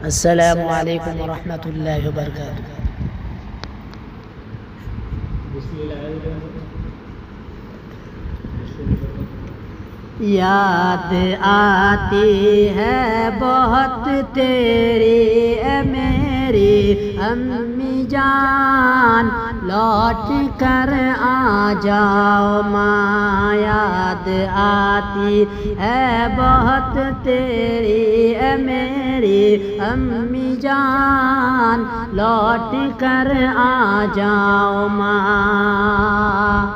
السلام علیکم ورحمۃ اللہ وبرکاتہ۔ یاد آتی ہے بہت تیری اے میری امی جان، لوٹ کر آ جاؤ ماں۔ یاد آتی ہے بہت تیری اے میری امی جان، لوٹ کر آ جاؤ ماں۔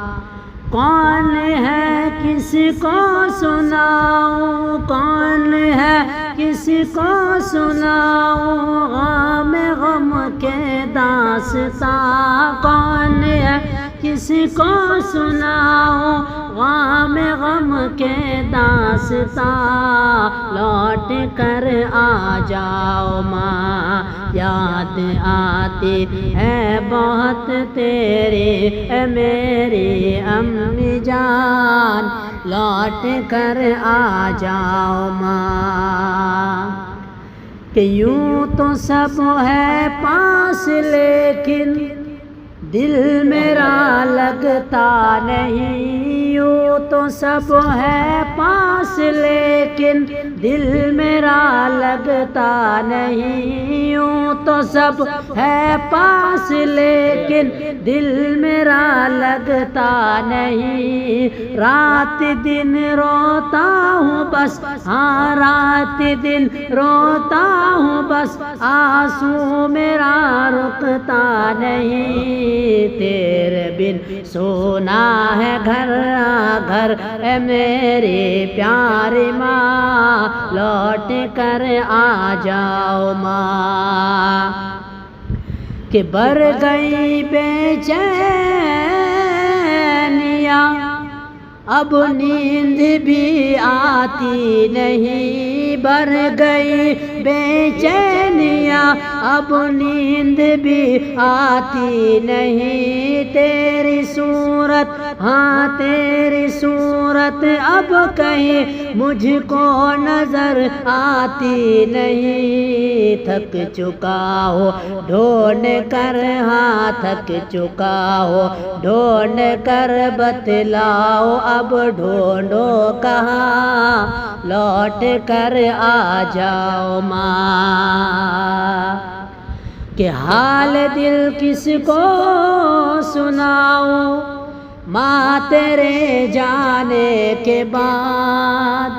کون ہے کس کو سناؤں، کون ہے کس کو سناؤں غم غم کے داستاں، کون ہے کس کو سناؤں غم غم کے داستاں، لوٹ کر آ جاؤ ماں۔ یاد آتی ہے بہت تیری اے میری امی جان، لوٹ کر آ جاؤ ماں۔ کہ یوں تو سب ہے پاس لیکن دل میرا لگتا نہیں، یوں تو سب ہے پاس لیکن دل میرا لگتا نہیں، یوں تو سب ہے پاس لیکن دل میرا لگتا نہیں۔ رات دن روتا ہوں بس، ہاں رات دن روتا ہوں بس، آنسو میرا رکتا نہیں۔ تیرے بن سونا ہے گھر گھر اے میری پیاری ماں، لوٹ کر آ جاؤ ماں۔ کہ بر گئی بے چینیاں اب نیند بھی آتی نہیں، بر گئی بے چینیاں اب نیند بھی آتی نہیں۔ تیری صورت ہاں تیری صورت اب کہیں مجھ کو نظر آتی نہیں۔ تھک چکا ہو ڈھونڈ کر، ہاں تھک چکا ہو ڈھونڈ کر، بتلاؤ اب ڈھونڈو کہاں، لوٹ کر آ جاؤ ماں۔ کہ حال دل کس کو سناؤں ماں تیرے جانے کے بعد،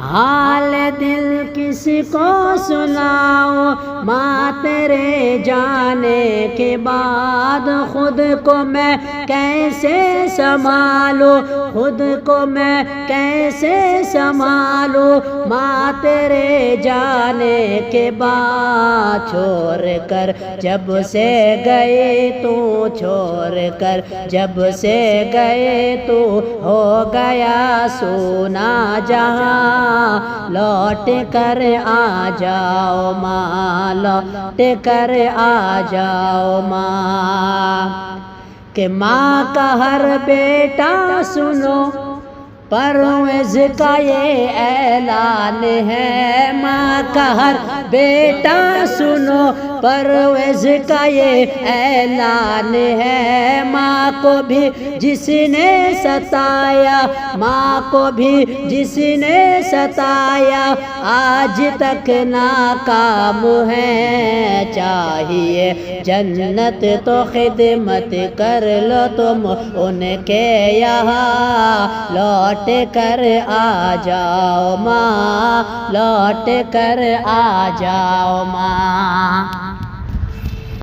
حال دل کس کو سناؤں ماں تیرے جانے کے بعد۔ خود کو میں کیسے سنبھالوں، خود کو میں کیسے سنبھالوں ماں تیرے جانے کے بعد۔ چھوڑ کر جب سے گئے تو، چھوڑ کر جب سے گئے تو، ہو گیا سونا جہاں، لوٹ کر آ جاؤ ماں، لوٹ کر آ جاؤ ماں۔ کہ ماں کا ہر بیٹا سنو پرویز کا یہ اعلان ہے، ماں کا ہر بیٹا سنو پرویز کا یہ اعلان ہے۔ ماں کو بھی جس نے ستایا، ماں کو بھی جس نے ستایا، آج تک ناکام ہے۔ چاہیے جنت تو خدمت کر لو تم ان کے یہاں، لوٹ کر آ جاؤ ماں، لوٹ کر آ جاؤ ماں۔